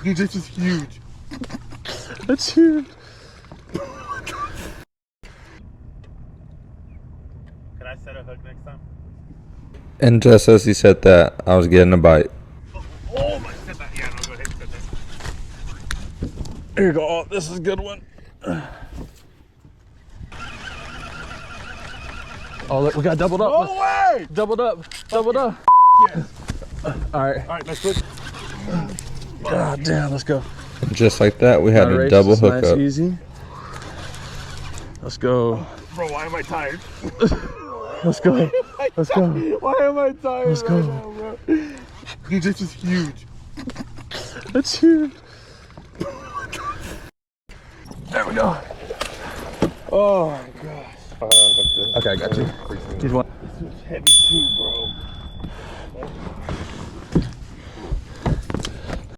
Dude, this is huge. That's huge. Can I set a hook next time? And just as he said that, I was getting a bite. Oh my, set that. Yeah, no, go ahead, set that. Here you go. Oh, this is a good one. Oh, look, we got doubled up. No way! Doubled up. Doubled up. Yes. All right. All right, let's put. God damn, let's go. And just like that, we had a Race double is nice, hookup. easy. Let's go. Bro, why am I tired? Let's go. Let's go. Why am I tired? Let's go. Right now, bro? Dude, this is huge. That's huge. There we go. Oh my gosh. Okay, I got you. Here's one. This is heavy too, bro.